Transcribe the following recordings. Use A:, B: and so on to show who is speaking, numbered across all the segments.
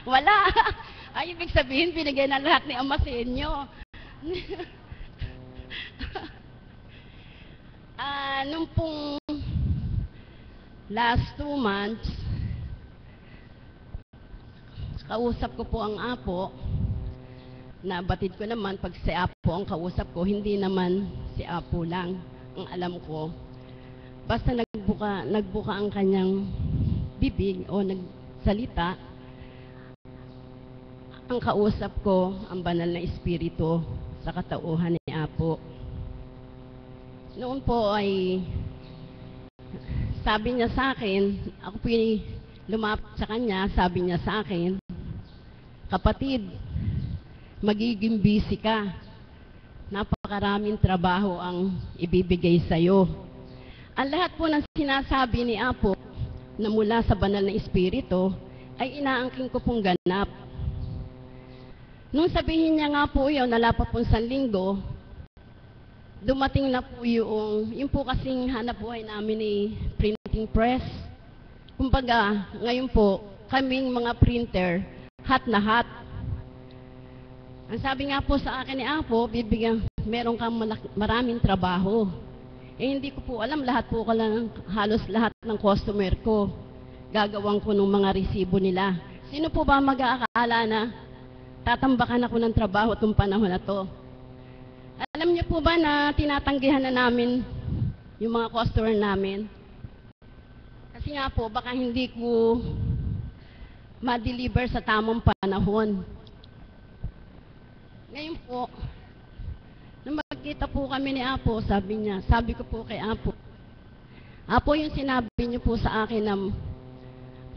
A: Wala. Ay, ibig sabihin, binigay na lahat ni Ama sa inyo. Nung pong last 2 months, kausap ko po ang apo. Nabatid ko naman, pag si apo ang kausap ko, hindi naman si apo lang ang alam ko. Basta nagbuka ang kanyang bibig o nagsalita, ang kausap ko, ang banal na espiritu sa katauhan ni apo. Noon po ay sabi niya sa akin, ako po lumapit sa kanya, sabi niya sa akin, kapatid, magiging busy ka. Napakaraming trabaho ang ibibigay sa'yo. Ang lahat po ng sinasabi ni Apo na mula sa banal na espiritu ay inaangking ko pong ganap. Nung sabihin niya nga po yun, nalapat po sa linggo, dumating na po yung po kasing hanap buhay namin ni printing press. Kumbaga, ngayon po, kaming mga printer, hot na hot. Ang sabi nga po sa akin ni Apo, meron kang maraming trabaho. Eh hindi ko po alam, halos lahat ng customer ko, gagawin ko ng mga resibo nila. Sino po ba mag-aakala na tatambakan ako ng trabaho itong panahon na to? Alam niyo po ba na tinatanggihan na namin yung mga customer namin? Kasi nga po, baka hindi ko ma-deliver sa tamang panahon. Ngayon po, nung magkita po kami ni Apo, sabi ko po kay Apo, Apo, yung sinabi niyo po sa akin na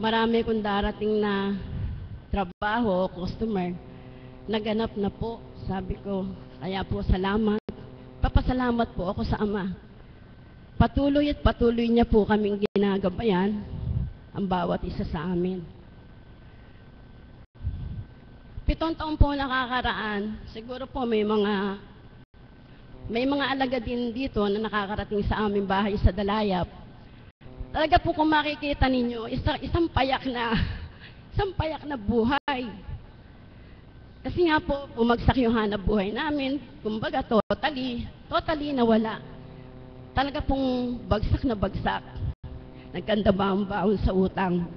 A: marami kong darating na trabaho, customer, naganap na po, sabi ko. Kaya po salamat. Papasalamat po ako sa Ama. Patuloy at patuloy niya po kaming ginagabayan ang bawat isa sa amin. 7 taon po nakakaraan, siguro po may mga alagad din dito na nakakarating sa aming bahay sa Dalayap. Talaga po kung makikita ninyo, isang payak na buhay. Kasi nga po, bumagsak yung hanap buhay namin. Kumbaga, totally nawala. Talaga pong bagsak na bagsak. Nagkandabaon-baon sa utang.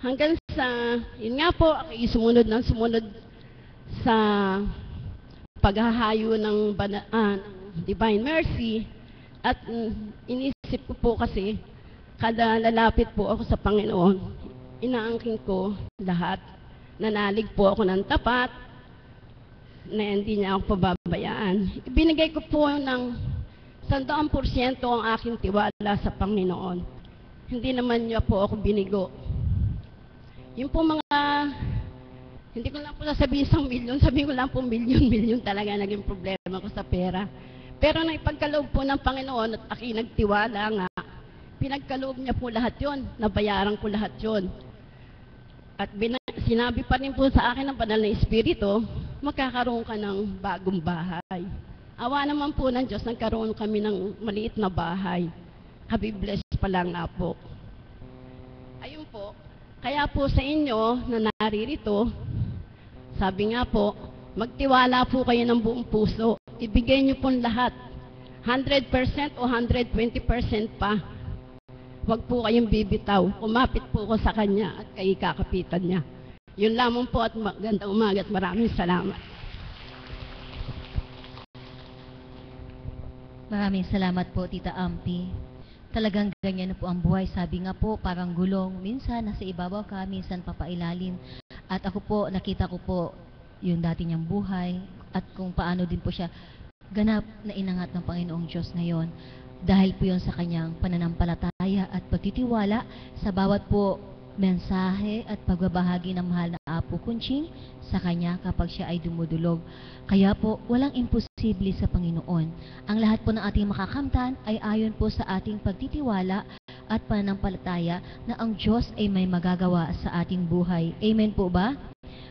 A: Hanggang sa, yun nga po, sumunod sa paghahayo ng Divine Mercy. At inisip ko po kasi, kada lalapit po ako sa Panginoon, inaangking ko lahat. Nanalig po ako ng tapat na hindi niya ako pababayaan. Ibinigay ko po ng 100% ang aking tiwala sa Panginoon. Hindi naman niya po ako binigo. Yung po hindi ko lang po sasabihin 1 milyon, sabihin ko lang po milyon talaga naging problema ko sa pera. Pero nang ipagkaloob po ng Panginoon at aking nagtiwala nga, pinagkaloob niya po lahat yon, nabayaran ko lahat yon. At sinabi pa rin po sa akin ng banal na espiritu, magkakaroon ka ng bagong bahay. Awa naman po ng Diyos, nagkaroon kami ng maliit na bahay. Habibless pa lang nga po. Ayun po, kaya po sa inyo na naririto, sabi nga po, magtiwala po kayo ng buong puso. Ibigay niyo po lahat. 100% o 120% pa. Huwag po kayong bibitaw. Kumapit po ko sa Kanya at kayo kakapitan niya. Yun lamang po at magandang umaga at maraming salamat.
B: Maraming salamat po, Tita Ampi. Talagang ganyan na po ang buhay. Sabi nga po, parang gulong. Minsan nasa ibabaw ka, minsan papailalim. At ako po, nakita ko po yung dati niyang buhay at kung paano din po siya ganap na inangat ng Panginoong Diyos ngayon. Dahil po yun sa kanyang pananampalataya at pagtitiwala sa bawat po mensahe at pagbabahagi ng mahal na Apo Kunching sa kanya kapag siya ay dumudulog. Kaya po, walang imposible sa Panginoon. Ang lahat po ng ating makakamtan ay ayon po sa ating pagtitiwala at pananampalataya na ang Diyos ay may magagawa sa ating buhay. Amen po ba?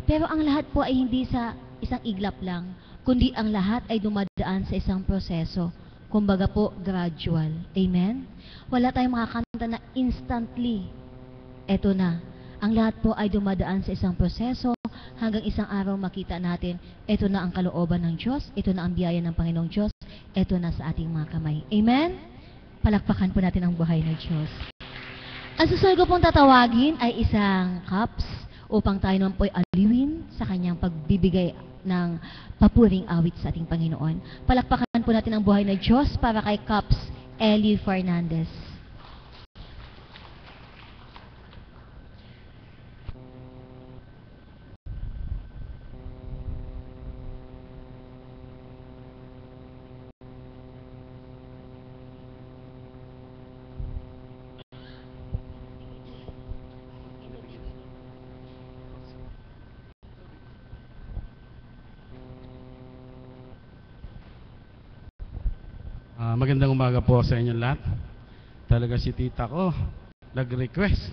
B: Pero ang lahat po ay hindi sa isang iglap lang, kundi ang lahat ay dumadaan sa isang proseso. Kumbaga po, gradual. Amen? Wala tayong makakanta na instantly eto na. Ang lahat po ay dumadaan sa isang proseso hanggang isang araw makita natin, eto na ang kalooban ng Diyos, ito na ang biyaya ng Panginoong Diyos, eto na sa ating mga kamay. Amen? Palakpakan po natin ang buhay ng Diyos. Ang susunod ko pong tatawagin ay isang cups upang tayo naman po'y aliwin sa kanyang pagbibigay ng papuring awit sa ating Panginoon. Palakpakan po natin ang buhay ng Diyos para kay Cups Eli Fernandez.
C: Magandang umaga po sa inyo lahat. Talaga si tita ko nag-request.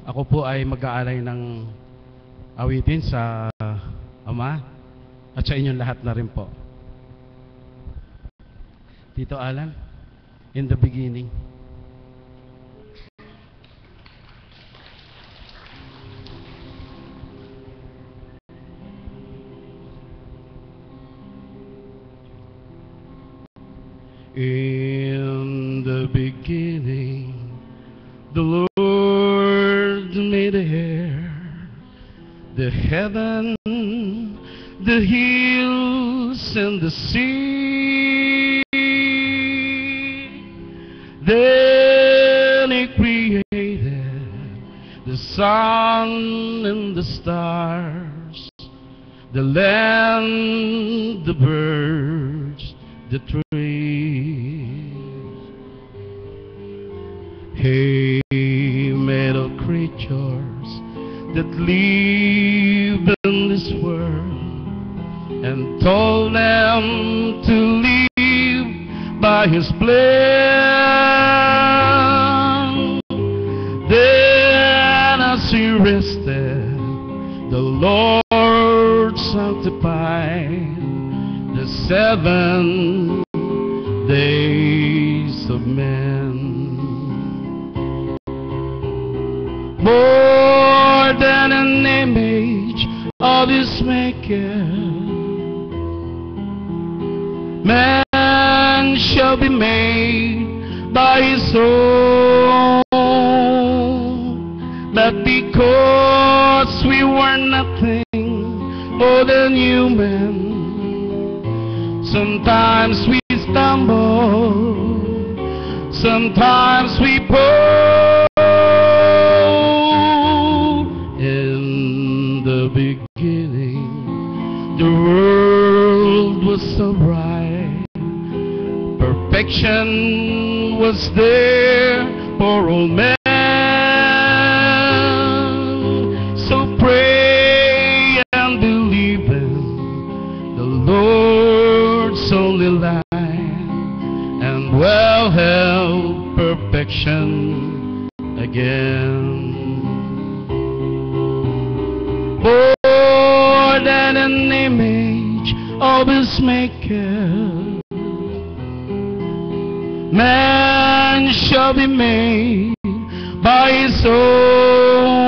C: Ako po ay mag-aalay ng awitin sa Ama at sa inyong lahat na rin po. Tito Alan, in the beginning. In the beginning, the Lord made the air, the heaven, the hills, and the sea. Then He created the sun and the stars, the land, the birds, the trees. He made all creatures that live in this world and told them to live by His plan. Then as He rested, the Lord sanctified the 7 days of man. More than an image of His maker, man shall be made by His own. But because we were nothing more than human, sometimes we stumble, sometimes we fall. In the beginning, the world was so bright, perfection was there for all men. So pray and believe in the Lord's only light, and well held perfection again. More than an image of His maker, man shall be made by His own.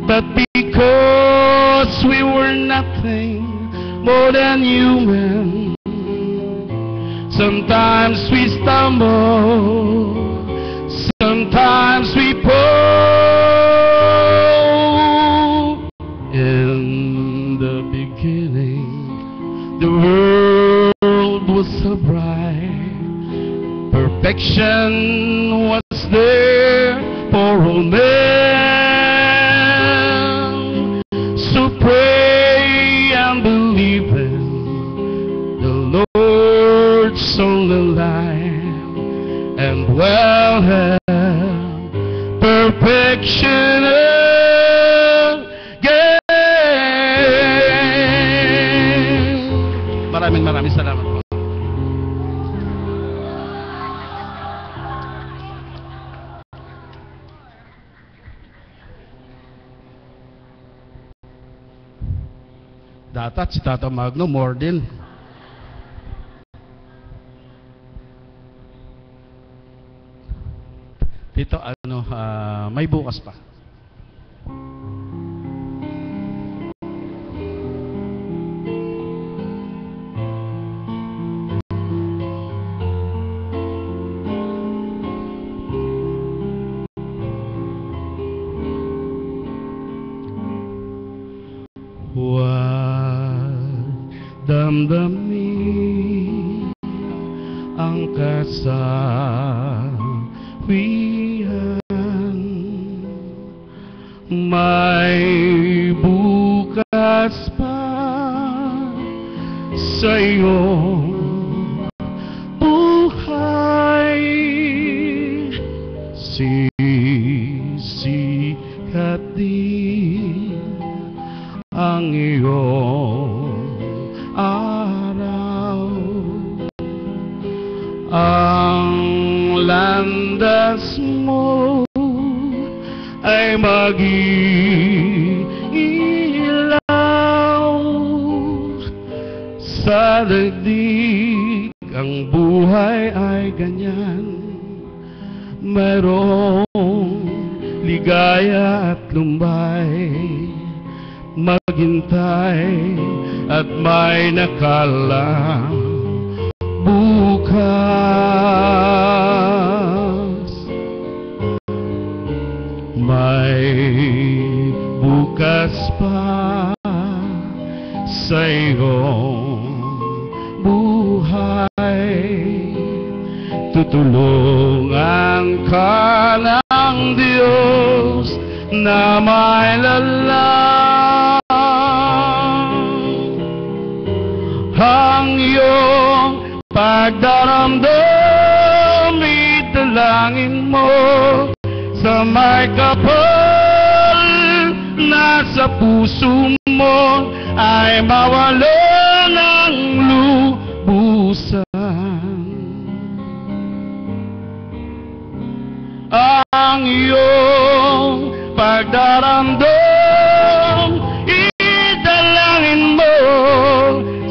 C: But because we were nothing more than human, sometimes we stumble, sometimes we fall. In the beginning, the world was so bright, perfection was there for all men. So pray and believe in the Lord's only light, and well have perfection again. Maraming salamat po. Datat si Tata Magno more din. Dito, may bukas pa. Huwag damdamin ang kasawian, may bukas pa sa iyong buhay. Sisikat din ang iyong araw, ang landas mo ay mag-iilaw. Sa daigdig ang buhay ay ganyan, mayroong ligaya at lumbay, maghintay at may nakalang bukas. May bukas pa sa iyong buhay. Tutulungan ka ng Diyos na may lalang ang iyong pagdaramdam. Italangin mo sa may kapal na sa puso mo ay mawala ng lubusan. Ang iyong pagdaramdam, idalangin mo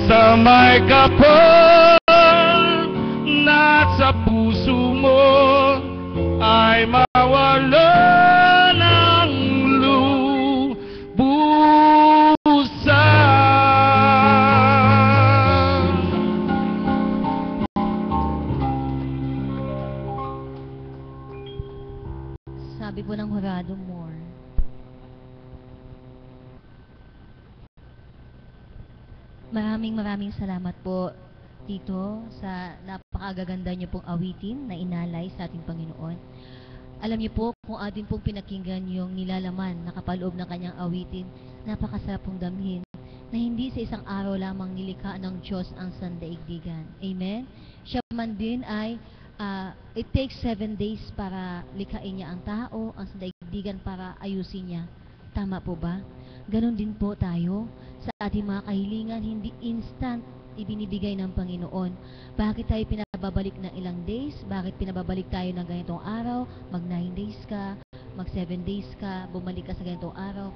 C: sa may kapal na sa puso mo ay mawala ng lubusan.
B: Sabi po ng Horado Moore, maraming salamat po dito sa napakagaganda niyo pong awitin na inalay sa ating Panginoon. Alam niyo po kung atin pong pinakinggan yung nilalaman na kapaloob ng kanyang awitin, napakasarap pong damhin na hindi sa isang araw lamang nilikha ng Diyos ang sandaigdigan. Amen? Siya man din ay it takes 7 days para likhain niya ang tao, ang sandaigdigan para ayusin niya. Tama po ba? Ganon din po tayo sa ating mga kahilingan, hindi instant ibinibigay ng Panginoon. Bakit tayo pinababalik ng ilang days? Bakit pinababalik tayo ng ganitong araw? Mag 9 days ka, mag 7 days ka, bumalik ka sa ganitong araw.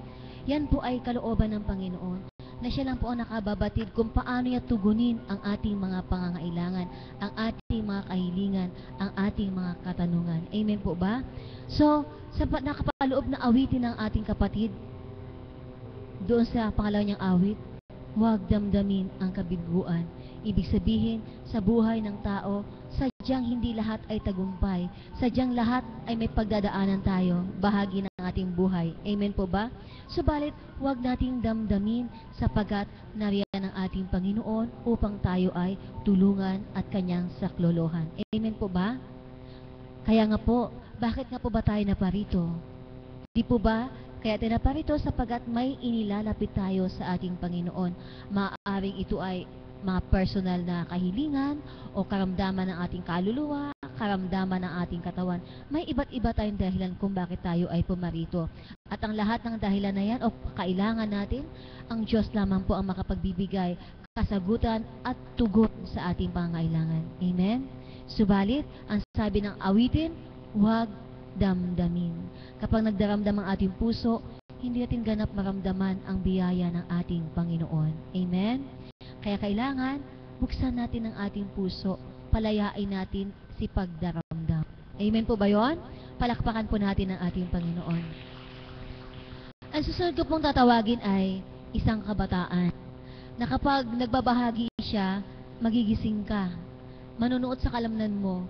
B: Yan po ay kalooban ng Panginoon na siya lang po ang nakababatid kung paano niya tugunin ang ating mga pangangailangan, ang ating mga kahilingan, ang ating mga katanungan. Amen po ba? So, sa nakapaloob na awitin ng ating kapatid, doon sa pangalawa niyang awit, huwag damdamin ang kabiguan. Ibig sabihin, sa buhay ng tao, sadyang hindi lahat ay tagumpay. Sadyang lahat ay may pagdadaanan tayo, bahagi ng ating buhay. Amen po ba? Subalit, huwag nating damdamin sapagkat nariyan ang ating Panginoon upang tayo ay tulungan at kanyang saklolohan. Amen po ba? Kaya nga po, bakit nga po ba tayo naparito? Di po ba? Kaya tinaparito sapagkat may inilalapit tayo sa ating Panginoon. Maaaring ito ay mga personal na kahilingan o karamdaman ng ating kaluluwa, karamdaman ng ating katawan. May iba't iba tayong dahilan kung bakit tayo ay pumarito. At ang lahat ng dahilan na yan o kailangan natin, ang Diyos lamang po ang makapagbibigay kasagutan at tugon sa ating pangangailangan. Amen? Subalit, ang sabi ng awitin, huwag damdamin. Kapag nagdaramdam ang ating puso, hindi natin ganap maramdaman ang biyaya ng ating Panginoon. Amen? Kaya kailangan, buksan natin ang ating puso, palayain natin si pagdaramdam. Amen po ba yun? Palakpakan po natin ang ating Panginoon. Ang susunod ko pong tatawagin ay isang kabataan na kapag nagbabahagi siya, magigising ka. Manunuot sa kalamnan mo,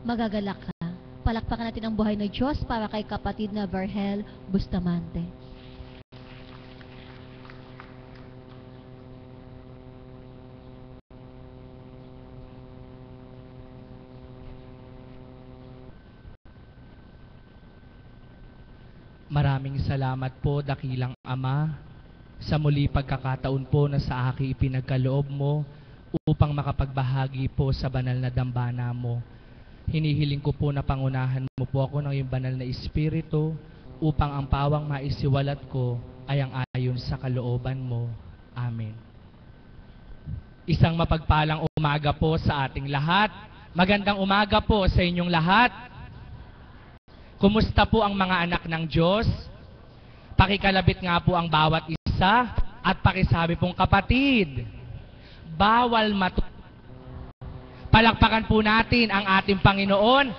B: magagalak ka. Palakpakan natin ang buhay ng Diyos para kay kapatid na Verhel Bustamante.
D: Maraming salamat po, dakilang Ama, sa muli pagkakataon po na sa akin ipinagkaloob mo upang makapagbahagi po sa banal na dambana mo. Hinihiling ko po na pangunahan mo po ako ng iyong banal na Espiritu upang ang pawang maisiwalat ko ay ang ayon sa kalooban mo. Amen. Isang mapagpalang umaga po sa ating lahat. Magandang umaga po sa inyong lahat. Kumusta po ang mga anak ng Diyos? Pakikalabit nga po ang bawat isa at pakisabi pong kapatid, bawal Palakpakan po natin ang ating Panginoon.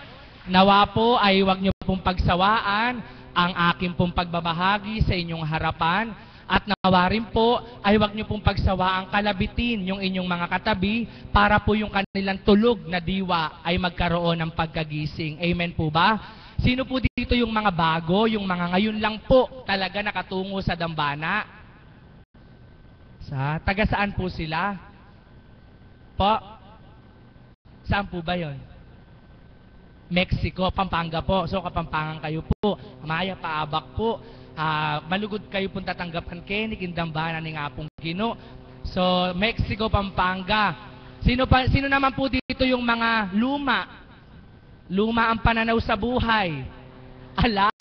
D: Nawa po ay huwag niyo pong pagsawaan ang aking pong pagbabahagi sa inyong harapan. At nawa rin po ay huwag niyo pong pagsawaang kalabitin yung inyong mga katabi para po yung kanilang tulog na diwa ay magkaroon ng pagkagising. Amen po ba? Sino po dito yung mga bago, yung mga ngayon lang po talaga nakatungo sa dambana? Taga saan po sila? Po? Saan po ba yon? Mexico, Pampanga po. So Kapampangan kayo po. Maya paabak po. Malugod kayo pong tatanggapan kenik indambana ni nga pong Gino. So Mexico, Pampanga. Sino naman po dito yung mga luma? Luma ang pananaw sa buhay. Ala!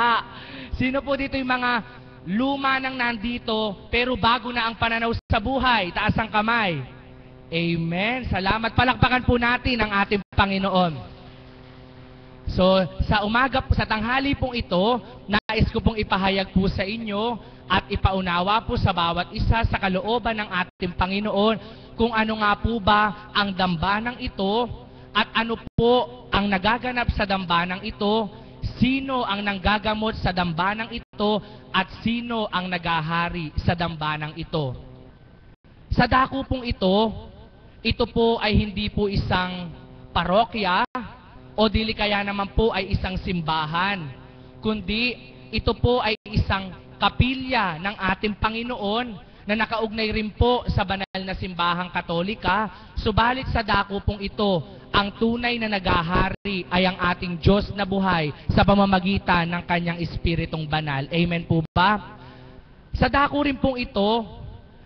D: Sino po dito yung mga luma nang nandito pero bago na ang pananaw sa buhay? Taas ang kamay. Amen. Salamat. Palakpakan po natin ang ating Panginoon. So, sa tanghali pong ito, nais ko pong ipahayag po sa inyo at ipaunawa po sa bawat isa sa kalooban ng ating Panginoon kung ano nga po ba ang dambanang ito at ano po ang nagaganap sa dambanang ito, sino ang nanggagamot sa dambanang ito at sino ang nagahari sa dambanang ito. Sa dako pong ito po ay hindi po isang parokya o dili kaya naman po ay isang simbahan, kundi ito po ay isang kapilya ng ating Panginoon na nakaugnay rin po sa banal na simbahang Katolika. Subalit sa dako pong ito, ang tunay na nagahari ay ang ating Diyos na buhay sa pamamagitan ng kanyang Espiritong banal. Amen po ba? Sa dako rin pong ito,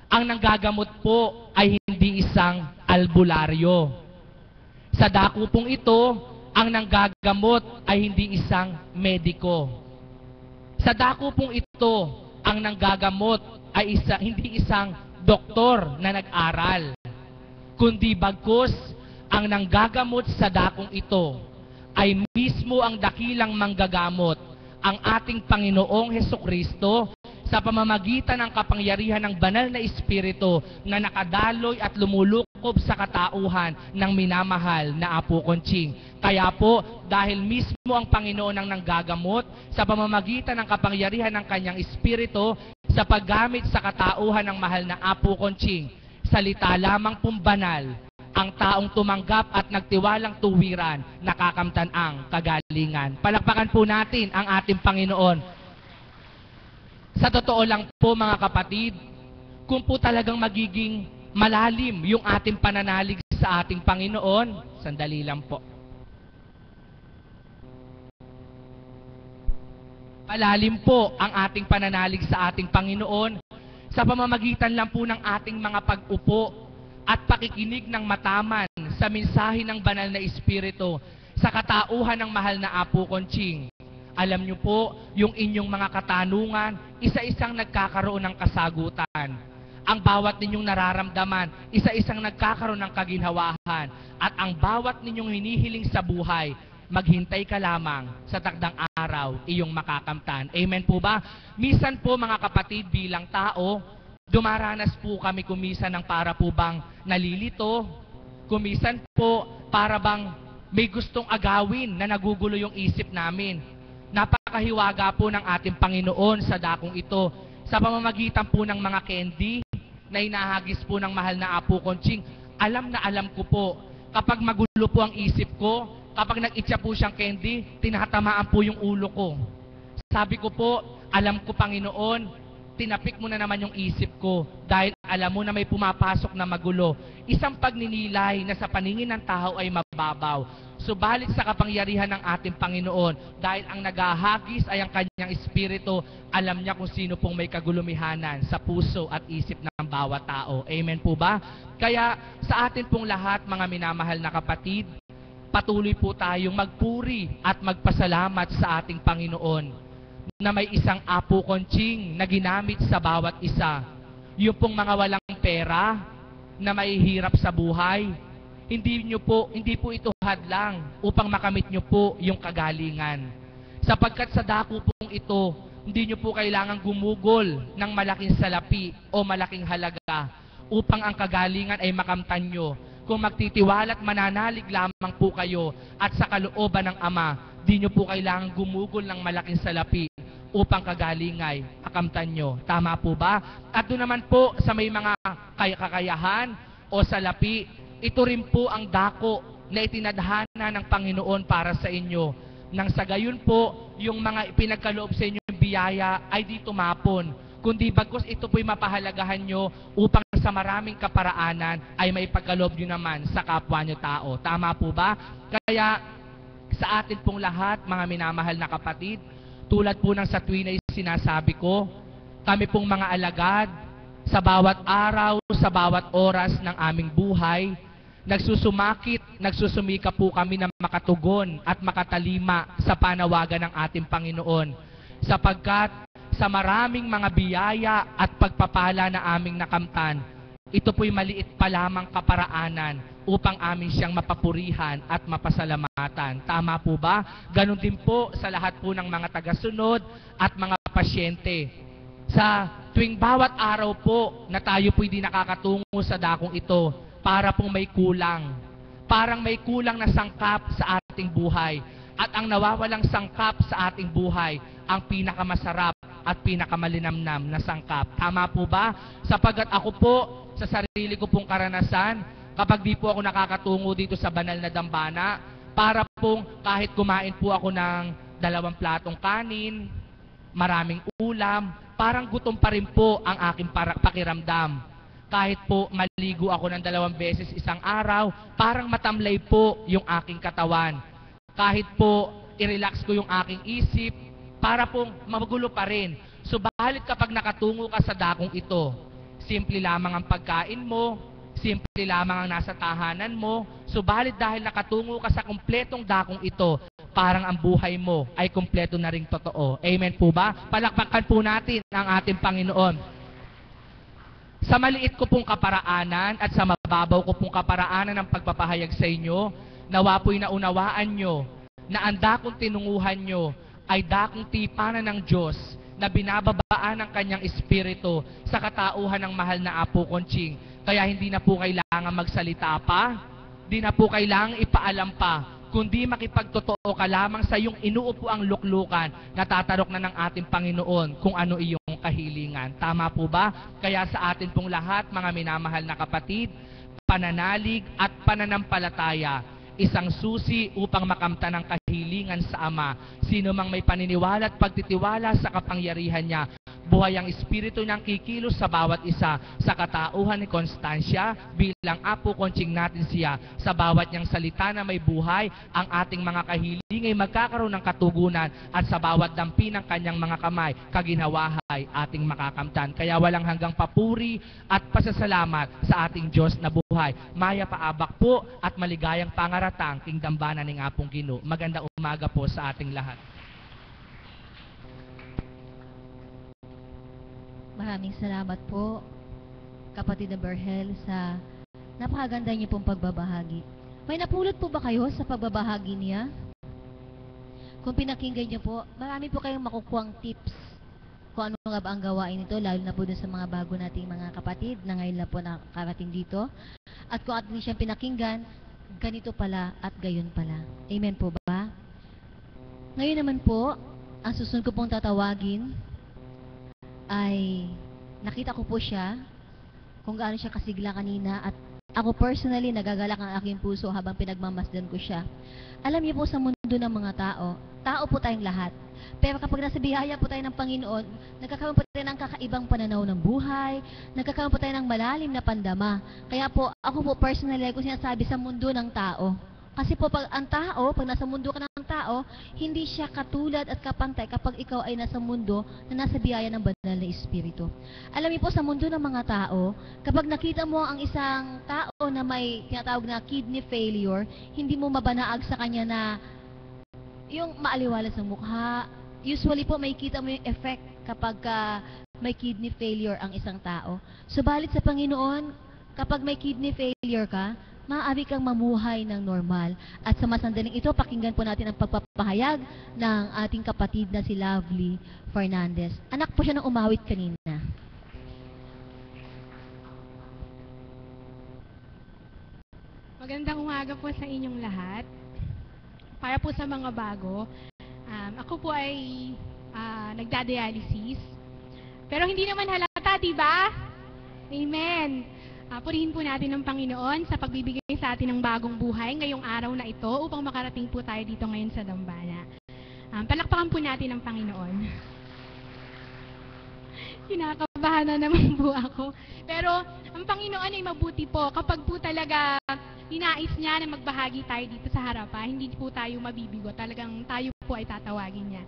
D: ang nanggagamot po ay hindi isang albularyo. Sa dako pong ito, ang nanggagamot ay hindi isang mediko. Sa dako pong ito, ang nanggagamot ay hindi isang doktor na nag-aral, kundi bagkus ang nanggagamot sa dakong ito ay mismo ang dakilang manggagamot, ang ating Panginoong Hesukristo sa pamamagitan ng kapangyarihan ng banal na Espiritu na nakadaloy at lumulukob sa katauhan ng minamahal na Apo Conching. Kaya po, dahil mismo ang Panginoon ang nanggagamot sa pamamagitan ng kapangyarihan ng kanyang Espiritu sa paggamit sa katauhan ng mahal na Apo Conching, salita lamang pong banal, ang taong tumanggap at nagtiwalang tuwiran, nakakamtan ang kagalingan. Palakpakan po natin ang ating Panginoon. Sa totoo lang po mga kapatid, kung po talagang magiging malalim yung ating pananalig sa ating Panginoon, sandali lang po. Malalim po ang ating pananalig sa ating Panginoon sa pamamagitan lang po ng ating mga pag-upo at pakikinig ng mataman sa mensahe ng banal na Espiritu sa katauhan ng mahal na Apo Conching. Alam niyo po, yung inyong mga katanungan, isa-isang nagkakaroon ng kasagutan. Ang bawat ninyong nararamdaman, isa-isang nagkakaroon ng kaginhawahan. At ang bawat ninyong hinihiling sa buhay, maghintay ka lamang sa takdang araw, iyong makakamtan. Amen po ba? Minsan po mga kapatid, bilang tao, dumaranas po kami kumisan ng para po bang nalilito, kumisan po para bang may gustong agawin na nagugulo yung isip namin. Napakahiwaga po ng ating Panginoon sa dakong ito. Sa pamamagitan po ng mga candy na hinahagis po ng mahal na Apo Conching, alam na alam ko po, kapag magulo po ang isip ko, kapag nag-itcha po siyang candy, tinatamaan po yung ulo ko. Sabi ko po, alam ko Panginoon, tinapik mo na naman yung isip ko dahil alam mo na may pumapasok na magulo. Isang pagninilay na sa paningin ng tao ay mababaw. Subalit sa kapangyarihan ng ating Panginoon, dahil ang naghahagis ay ang kanyang espiritu, alam niya kung sino pong may kagulumihanan sa puso at isip ng bawat tao. Amen po ba? Kaya sa atin pong lahat, mga minamahal na kapatid, patuloy po tayong magpuri at magpasalamat sa ating Panginoon na may isang Apo Conching na ginamit sa bawat isa. Yung pong mga walang pera na may hirap sa buhay, hindi po ito hadlang upang makamit nyo po yung kagalingan. Sapagkat sa dako pong ito, hindi nyo po kailangang gumugol ng malaking salapi o malaking halaga upang ang kagalingan ay makamtan nyo. Kung magtitiwala at mananalig lamang po kayo at sa kalooban ng Ama, di nyo po kailangang gumugol ng malaking salapi upang kagalingay makamtan nyo. Tama po ba? At doon naman po sa may mga kakayahan o salapi, ito rin po ang dako na itinadhana ng Panginoon para sa inyo. Nang sa gayon po, yung mga ipinagkaloob sa inyo yung biyaya ay di tumapon, kundi bagkus ito po'y mapahalagahan nyo upang sa maraming kaparaanan ay may pagkaloob nyo naman sa kapwa nyo tao. Tama po ba? Kaya sa atin pong lahat, mga minamahal na kapatid, tulad po ng sa tuwin ay sinasabi ko, kami pong mga alagad, sa bawat araw, sa bawat oras ng aming buhay, nagsusumakit, nagsusumika po kami na makatugon at makatalima sa panawagan ng ating Panginoon. Sapagkat sa maraming mga biyaya at pagpapala na aming nakamtan, ito po'y maliit pa lamang kaparaanan upang amin siyang mapapurihan at mapasalamatan. Tama po ba? Ganon din po sa lahat po ng mga tagasunod at mga pasyente. Sa tuwing bawat araw po na tayo po'y di nakakatungo sa dakong ito, para pong may kulang. Parang may kulang na sangkap sa ating buhay. At ang nawawalang sangkap sa ating buhay, ang pinakamasarap at pinakamalinamnam na sangkap. Tama po ba? Sapagkat ako po, sa sarili ko pong karanasan, kapag di po ako nakakatungo dito sa banal na dambana, para pong kahit kumain po ako ng 2 platong kanin, maraming ulam, parang gutom pa rin po ang aking pakiramdam. Kahit po maligo ako ng 2 beses isang araw, parang matamlay po yung aking katawan. Kahit po i-relax ko yung aking isip, para pong magulo pa rin. Subalit kapag nakatungo ka sa dakong ito, simple lamang ang pagkain mo, simple lamang ang nasa tahanan mo, subalit dahil nakatungo ka sa kumpletong dakong ito, parang ang buhay mo ay kumpleto na ring totoo. Amen po ba? Palakpakan po natin ang ating Panginoon. Sa maliit ko pong kaparaanan at sa mababaw ko pong kaparaanan ng pagpapahayag sa inyo, nawa po'y naunawaan nyo na ang dakong tinunguhan nyo ay dakong tipanan ng Diyos na binababaan ng kanyang espiritu sa katauhan ng mahal na Apo Conching. Kaya hindi na po kailangan magsalita pa, hindi na po kailangan ipaalam pa, kundi makipagtotoo ka lamang sa iyong inuupo ang luklukan, natatarok na ng ating Panginoon kung ano iyong kahilingan. Tama po ba? Kaya sa atin pong lahat, mga minamahal na kapatid, pananalig at pananampalataya, isang susi upang makamtan ang kahilingan sa Ama. Sino mang may paniniwala at pagtitiwala sa kapangyarihan niya, buhay ang espiritu niyang kikilos sa bawat isa, sa katauhan ni Constancia, bilang Apo Conching natin siya. Sa bawat niyang salita na may buhay, ang ating mga kahiling ay magkakaroon ng katugunan, at sa bawat dampi ng kanyang mga kamay, kaginhawahay ating makakamtan. Kaya walang hanggang papuri at pasasalamat sa ating Diyos na buhay. Maya paabak po at maligayang pangaratang king dambana ng Apong Ginoo. Magandang umaga po sa ating lahat.
B: Maraming salamat po, kapatid na Berhel, sa napakaganda niyo pong pagbabahagi. May napulot po ba kayo sa pagbabahagi niya? Kung pinakinggan niyo po, marami po kayong makukuhang tips kung ano nga ba ang gawain nito, lalo na po dun sa mga bago nating mga kapatid na ngayon na po nakarating dito. At kung atin siyang pinakinggan, ganito pala at gayon pala. Amen po ba? Ngayon naman po, ang susunod ko pong tatawagin ay nakita ko po siya kung gaano siya kasigla kanina at ako personally nagagalak ang aking puso habang pinagmamasdan ko siya. Alam niyo po sa mundo ng mga tao, tao po tayong lahat. Pero kapag nasa biyaya po tayo ng Panginoon, nagkakaroon po tayo ng kakaibang pananaw ng buhay, nagkakaroon po tayo ng malalim na pandama. Kaya po, ako po personally, ko sinasabi sa mundo ng tao. Kasi po, pag ang tao, pag nasa mundo ka ng tao, hindi siya katulad at kapantay kapag ikaw ay nasa mundo na nasa biyaya ng banal na Espiritu. Alam niyo po, sa mundo ng mga tao, kapag nakita mo ang isang tao na may tinatawag na kidney failure, hindi mo mabanaag sa kanya na yung maaliwalas ng mukha. Usually po, may kita mo yung effect kapag may kidney failure ang isang tao. Subalit sa Panginoon, kapag may kidney failure ka, maaari kang mamuhay ng normal. At sa masandaling ito, pakinggan po natin ang pagpapahayag ng ating kapatid na si Lovely Fernandez. Anak po siya ng umawit kanina.
E: Magandang umaga po sa inyong lahat. Para po sa mga bago, ako po ay nagdadialysis. Pero hindi naman halata, diba? Amen. Purihin po natin ng Panginoon sa pagbibigay sa atin ng bagong buhay ngayong araw na ito upang makarating po tayo dito ngayon sa dambana. Palakpakan po natin ang Panginoon. Kinakabahan na naman po ako. Pero ang Panginoon ay mabuti po kapag po talaga ninais niya na magbahagi tayo dito sa harapan, hindi po tayo mabibigo. Talagang tayo po ay tatawagin niya.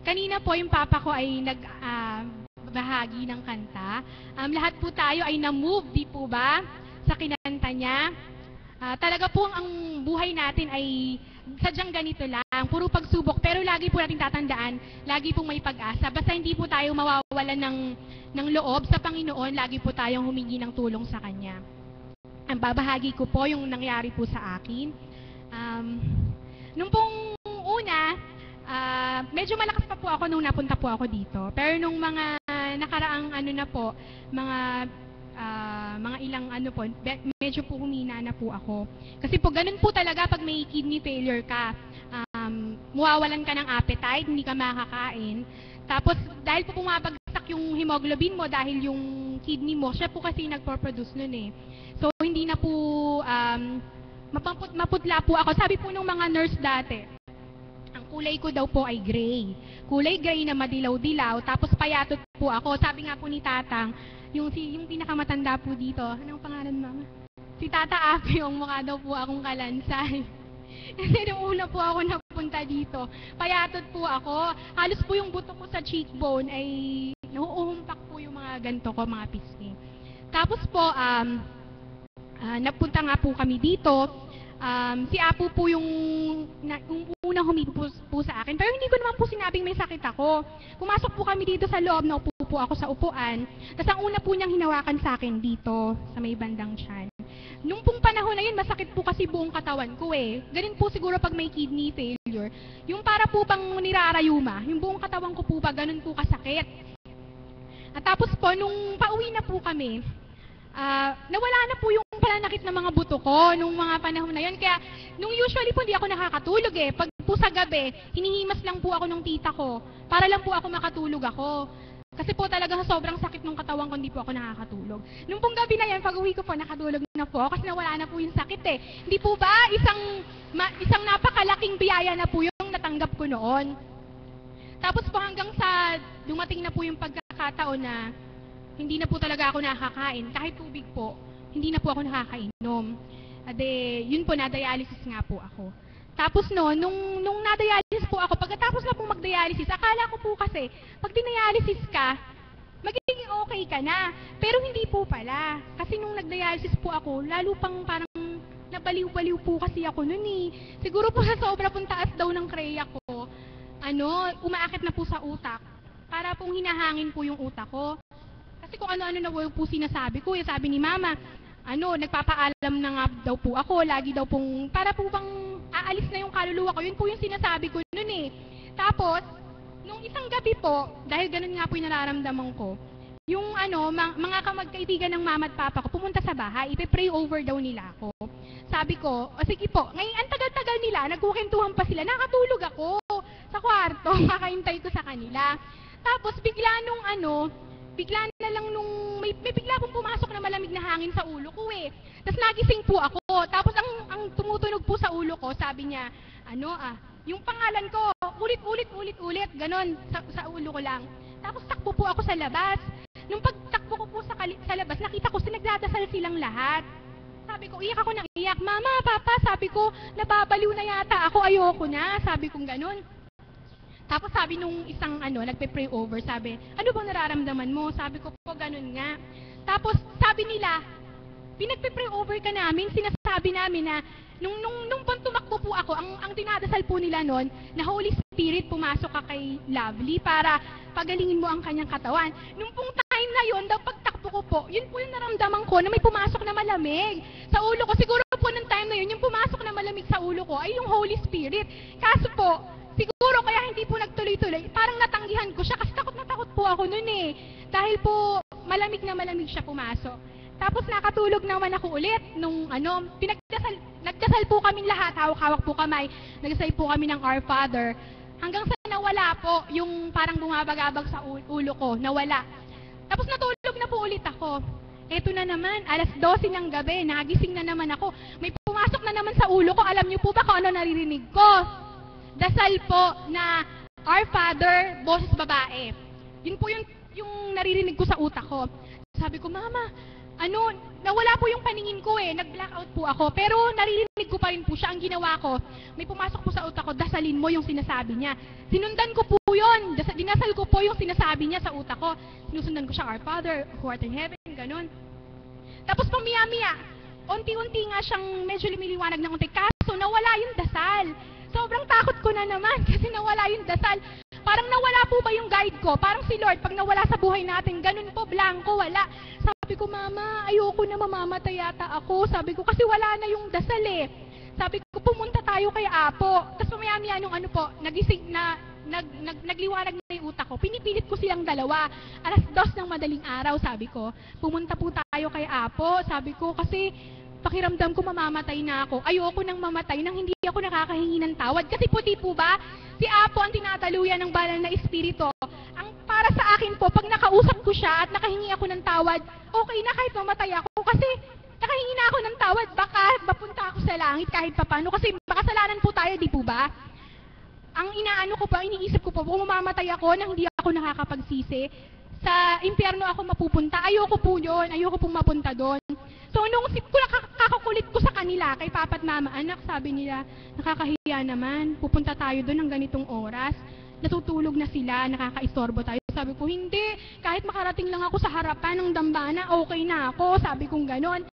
E: Kanina po yung papa ko ay nagbahagi ng kanta. Lahat po tayo ay na-move, di po ba? Sa kinanta niya. Talaga po ang buhay natin ay sadyang ganito lang. Puro pagsubok. Pero lagi po natin tatandaan, lagi pong may pag-asa. Basta hindi po tayo mawawalan ng loob sa Panginoon, lagi po tayong humingi ng tulong sa Kanya. Ang babahagi ko po yung nangyari po sa akin. Nung pong una, medyo malakas pa po ako nung napunta po ako dito. Pero nung mga nakaraang mga ilang medyo po humina na po ako. Kasi po ganun po talaga pag may kidney failure ka. Mawawalan ka ng appetite, hindi ka makakain. Tapos dahil po bumabagsak yung hemoglobin mo dahil yung kidney mo, siya po kasi nagpo-produce nun eh. So, hindi na po, maputla po ako. Sabi po nung mga nurse dati, ang kulay ko daw po ay gray. Kulay gray na madilaw-dilaw, tapos payatot po ako. Sabi nga po ni Tatang, yung pinakamatanda po dito, anong pangalan, Mama? Si Tata Api, yung mukha daw po akong kalansay. Kasi nung una po ako napunta dito, payatot po ako. Halos po yung buto ko sa cheekbone ay nauuhumpak po yung mga ganito ko, mga pisngi. Tapos po, napunta nga po kami dito. Si Apo po yung unang humipo po sa akin. Pero hindi ko naman po sinabing may sakit ako. Pumasok po kami dito sa loob, naupo po ako sa upuan. Tapos ang una po niyang hinawakan sa akin dito, sa may bandang tiyan. Nung pong panahon na yun, masakit po kasi buong katawan ko eh. Ganun po siguro pag may kidney failure. Yung para po pang nirarayuma, yung buong katawan ko po ba, ganun po kasakit. At tapos po, nung pauwi na po kami, nawala na po yung pananakit ng mga buto ko nung mga panahon na yun. Kaya, nung usually po hindi ako nakakatulog eh. Pag po sa gabi, hinihimas lang po ako ng tita ko para lang po ako makatulog ako. Kasi po talaga sa sobrang sakit ng katawan ko, hindi po ako nakakatulog. Nung pong gabi na yan, pag uwi ko po, nakatulog na po kasi nawala na po yung sakit eh. Hindi po ba isang napakalaking biyaya na po yung natanggap ko noon. Tapos po hanggang sa dumating na po yung pagkakataon na hindi na po talaga ako nakakain. Kahit tubig po, hindi na po ako nakakainom. Yun po, na-dialysis nga po ako. Tapos nung na-dialysis po ako, pagkatapos na po mag-dialysis, akala ko po kasi, pag dinialysis ka, magiging okay ka na. Pero hindi po pala. Kasi nung nag-dialysis po ako, lalo pang parang nabaliw-baliw po kasi ako nun eh. Siguro po sa sobra pong taas daw ng kreya ko, umaakit na po sa utak. Para pong hinahangin po yung utak ko. Kasi kung ano-ano na po sinasabi ko, sabi ni Mama, nagpapaalam na nga daw po ako, lagi daw pong, para po bang aalis na yung kaluluwa ko, yun po yung sinasabi ko nun eh. Tapos, nung isang gabi po, dahil ganun nga po yung nararamdaman ko, yung mga kamagkaibigan ng mama at papa ko, pumunta sa bahay, ipe-pray over daw nila ako. Sabi ko, o sige po, ngayon ang tagal-tagal nila, nagkukentuhan pa sila, nakatulog ako. sa kwarto, kakaintay ko sa kanila. Tapos bigla na lang nung may bigla pong pumasok na malamig na hangin sa ulo ko eh. Tapos nagising po ako. Tapos ang tumutunog po sa ulo ko, sabi niya, yung pangalan ko, ulit, ganon, sa ulo ko lang. Tapos takbo po ako sa labas. Nung pagtakbo ko po sa labas, nakita ko nagdadasal silang lahat. Sabi ko, iyak ako ng iyak. Mama, Papa, sabi ko, nababaliw na yata ako, ayoko na. Sabi kong ganun. Tapos sabi nung isang nagpe-pray over, sabi, ano bang nararamdaman mo? Sabi ko po, ganun nga. Tapos sabi nila, pinagpe-pray over ka namin, sinasabi namin na, nung tumakbo po ako, ang dinadasal po nila noon, na Holy Spirit, pumasok ka kay Lovely para pagalingin mo ang kanyang katawan. Nung pong time na yon, daw pagtakbo ko po, yun po yung naramdaman ko na may pumasok na malamig sa ulo ko. Siguro po ng time na yun, yung pumasok na malamig sa ulo ko ay yung Holy Spirit. Kaso po, siguro kaya hindi po nagtuloy-tuloy, parang natanggihan ko siya kasi takot na takot po ako noon eh. Dahil po malamig na malamig siya pumasok. Tapos nakatulog naman ako ulit nung nagdasal po kami lahat, hawak-hawak po kamay, nagdasal po kami ng Our Father. Hanggang sa nawala po yung parang bumabagabag sa ulo ko, nawala. Tapos natulog na po ulit ako. Eto na naman, 12:00 ng gabi, nagising na naman ako. May pumasok na naman sa ulo ko, alam niyo po ba kung ano naririnig ko? Dasal po na Our Father, boses babae. Yun po yung naririnig ko sa utak ko. Sabi ko, Mama, nawala po yung paningin ko eh, nag-blackout po ako, pero naririnig ko pa rin po siya. Ang ginawa ko, may pumasok po sa utak ko, dasalin mo yung sinasabi niya. Sinundan ko po yun, dinasal ko po yung sinasabi niya sa utak ko. Sinusundan ko siya, Our Father, who art in heaven, ganun. Tapos pamiya-miya, unti-unti nga siyang medyo lumiliwanag ng unti, kaso nawala yung dasal. Sobrang takot ko na naman kasi nawala yung dasal. Parang nawala po ba yung guide ko? Parang si Lord, pag nawala sa buhay natin, ganun po, blanco, wala. Sabi ko, Mama, ayoko na mamamatay yata ako. Sabi ko, kasi wala na yung dasal eh. Sabi ko, pumunta tayo kay Apo. Tapos pamaya-maya nung nagising na, nagliwanag na yung utak ko. Pinipilit ko silang dalawa. 2:00 ng madaling araw, sabi ko. Pumunta po tayo kay Apo. Sabi ko, kasi pakiramdam ko mamamatay na ako. Ayoko nang mamatay nang hindi ako nakakahingi ng tawad. Kasi puti po ba, si Apo ang tinataluyan ng banal na espiritu. Ang para sa akin po, pag nakausap ko siya at nakahingi ako ng tawad, okay na kahit mamatay ako. Kasi nakahingi na ako ng tawad, baka mapunta ako sa langit kahit papano. Kasi makasalanan po tayo, di po ba? Ang iniisip ko po, kung mamamatay ako nang hindi ako nakakapagsisi, sa impyerno ako mapupunta. Ayoko po yun. Ayoko pong mapunta doon. So, nung kakakulit ko sa kanila, kay Papa at Mama, anak, sabi nila, nakakahiya naman. Pupunta tayo doon ng ganitong oras. Natutulog na sila, nakakaistorbo tayo. Sabi ko, hindi. Kahit makarating lang ako sa harapan ng dambana, okay na ako. Sabi kong ganon.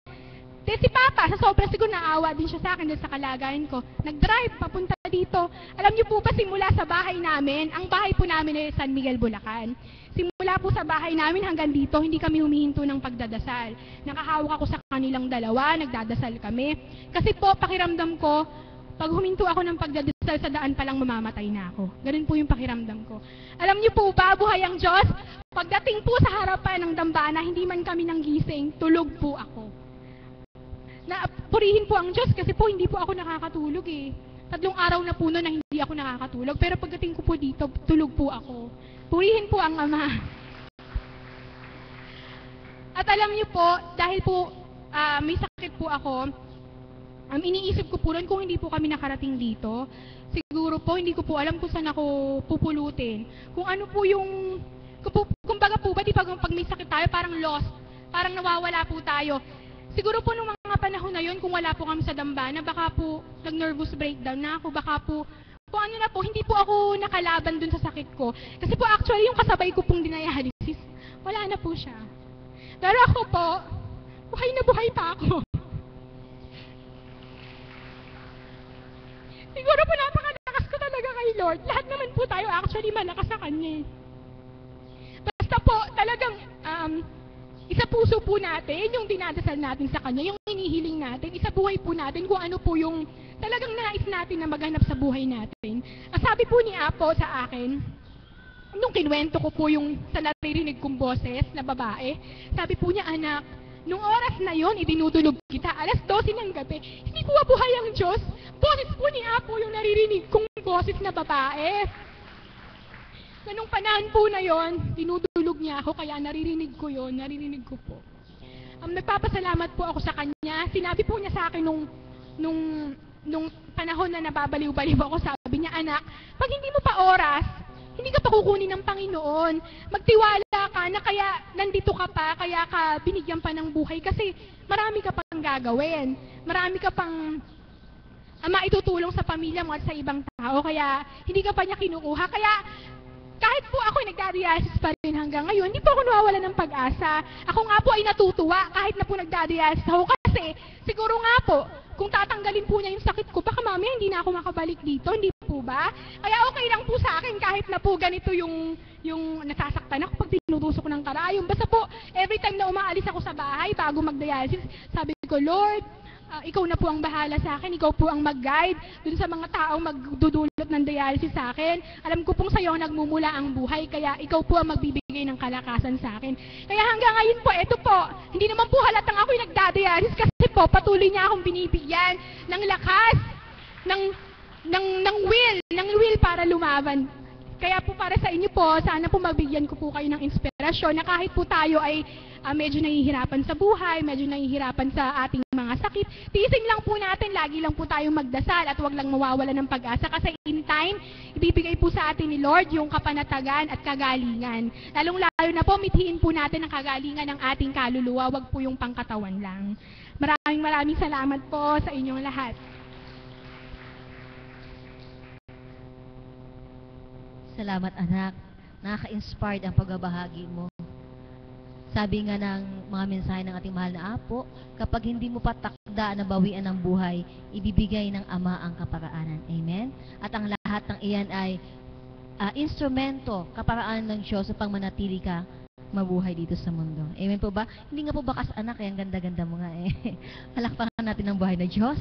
E: Si Papa, sa sobrang siguro naawa din siya sa akin dahil sa kalagayan ko. Nag-drive, papunta dito. Alam niyo po ba, simula sa bahay namin, ang bahay po namin ay San Miguel, Bulacan. Simula po sa bahay namin hanggang dito, hindi kami humihinto ng pagdadasal. Nakahawak ako sa kanilang dalawa, nagdadasal kami. Kasi po, pakiramdam ko, pag huminto ako ng pagdadasal sa daan palang mamamatay na ako. Ganun po yung pakiramdam ko. Alam niyo po ba, buhay ang Diyos, pagdating po sa harapan ng dambana, hindi man kami nang gising, tulog po ako. Purihin po ang Diyos kasi po hindi po ako nakakatulog eh. 3 araw na po noon na hindi ako nakakatulog. Pero pagdating ko po dito, tulog po ako. Purihin po ang Ama. At alam niyo po, dahil po may sakit po ako, iniisip ko po rin kung hindi po kami nakarating dito, siguro po hindi ko po alam kung saan ako pupulutin. Kung ano po yung, kumbaga po ba, di pag may sakit tayo, parang lost, parang nawawala po tayo. Siguro po nung mga panahon na yun, kung wala po kami sa dambana, baka po nag-nervous breakdown na ako, baka po, kung ano na po, hindi po ako nakalaban dun sa sakit ko. Kasi po actually, yung kasabay ko pong dinadialysis, wala na po siya. Pero ako po, buhay na buhay pa ako. Siguro po napakalakas ko talaga kay Lord. Lahat naman po tayo actually malakas sa Kanya. Basta po, talagang, isa puso po natin, yung dinadasal natin sa Kanya, yung hinihiling natin, isa buhay po natin kung ano po yung talagang nais natin na maghanap sa buhay natin. Sabi po ni Apo sa akin, nung kinuwento ko po yung sa naririnig kong boses na babae, sabi po niya, anak, nung oras na yon, idinudulog kita, 12:00 ng gabi, hindi ko mabuhay ang Diyos. Boses po ni Apo yung naririnig kong boses na babae. Na nung panahon po na yon, dinudulog niya ako, kaya naririnig ko yon, naririnig ko po. Nagpapasalamat po ako sa kanya. Sinabi po niya sa akin nung panahon na nababaliw-baliw ako, sabi niya, anak, pag hindi mo pa oras, hindi ka pa kukunin ng Panginoon. Magtiwala ka na kaya nandito ka pa, kaya ka binigyan pa ng buhay kasi marami ka pang gagawin. Marami ka pang maitutulong sa pamilya mo at sa ibang tao, kaya hindi ka pa niya kinukuha. Kaya kahit po ako nagdadialysis pa rin hanggang ngayon, hindi po ako nawawala ng pag-asa. Ako nga po ay natutuwa kahit na po nagdadialysis ako kasi siguro nga po, kung tatanggalin po niya yung sakit ko, baka mamaya hindi na ako makabalik dito, hindi po ba? Kaya okay lang po sa akin kahit na po ganito yung nasasaktan ako pag tinutusok ko ng karayom. Basta po, every time na umaalis ako sa bahay bago magdialysis, sabi ko, Lord, ikaw na po ang bahala sa akin, ikaw po ang mag-guide dun sa mga taong magdudulot ng dialysis sa akin. Alam ko pong sa'yo nagmumula ang buhay, kaya ikaw po ang magbibigay ng kalakasan sa akin. Kaya hanggang ngayon po, eto po, hindi naman po halatang ako'y nagdadialysis kasi po patuloy niya akong binibigyan ng lakas, ng will para lumaban. Kaya po para sa inyo po, sana po mabigyan ko po kayo ng inspirasyon na kahit po tayo ay medyo nahihirapan sa buhay, medyo nahihirapan sa ating mga sakit, tiisin lang po natin, lagi lang po tayong magdasal at wag lang mawawala ng pag-asa kasi in time, ibibigay po sa atin ni Lord yung kapanatagan at kagalingan. Lalong-lalo na po, mithiin po natin ang kagalingan ng ating kaluluwa, wag po yung pangkatawan lang. Maraming salamat po sa inyong lahat.
B: Salamat anak, nakaka-inspired ang pagbabahagi mo. Sabi nga ng mga mensahe ng ating mahal na Apo, kapag hindi mo patakda na bawian ng buhay, ibibigay ng Ama ang kaparaanan. Amen? At ang lahat ng iyan ay instrumento, kaparaanan ng Diyos upang manatili ka mabuhay dito sa mundo. Amen po ba? Hindi nga po bakas anak, ang ganda-ganda mo nga eh. Palakpakan natin ang buhay na Diyos.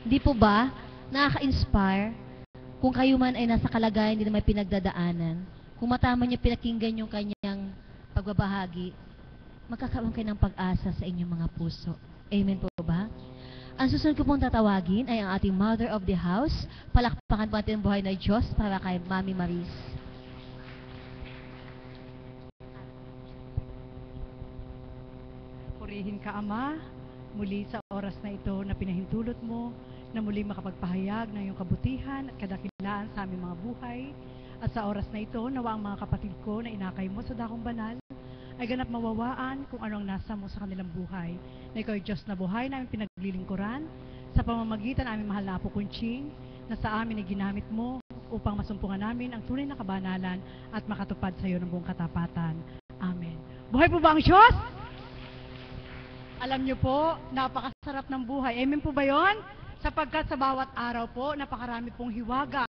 B: Hindi po ba nakaka-inspire? Kung kayo man ay nasa kalagayan hindi na may pinagdadaanan, kung matama niyo pinakinggan yung kanyang pagbabahagi, magkakaroon kayo ng pag-asa sa inyong mga puso. Amen po ba? Ang susunod ko pong tatawagin ay ang ating Mother of the House. Palakpakan po natin ang buhay na Diyos para kay Mami Maris.
F: Purihin ka, Ama, muli sa oras na ito na pinahintulot mo, na muli makapagpahayag ng iyong kabutihan at kadakilaan sa aming mga buhay. At sa oras na ito, nawa ang mga kapatid ko na inakay mo sa dakong banal ay ganap mawawaan kung ano ang nasa mo sa kanilang buhay. Na ikaw ay Diyos na buhay na aming pinaglilingkuran sa pamamagitan ng aming mahal na Apo Kunching, na sa amin ay ginamit mo upang masumpungan namin ang tunay na kabanalan at makatupad sa iyo ng buong katapatan. Amen. Buhay po ba ang Diyos? Alam niyo po, napakasarap ng buhay. Amen po ba yon? Sapagkat sa bawat araw po, napakarami pong hiwaga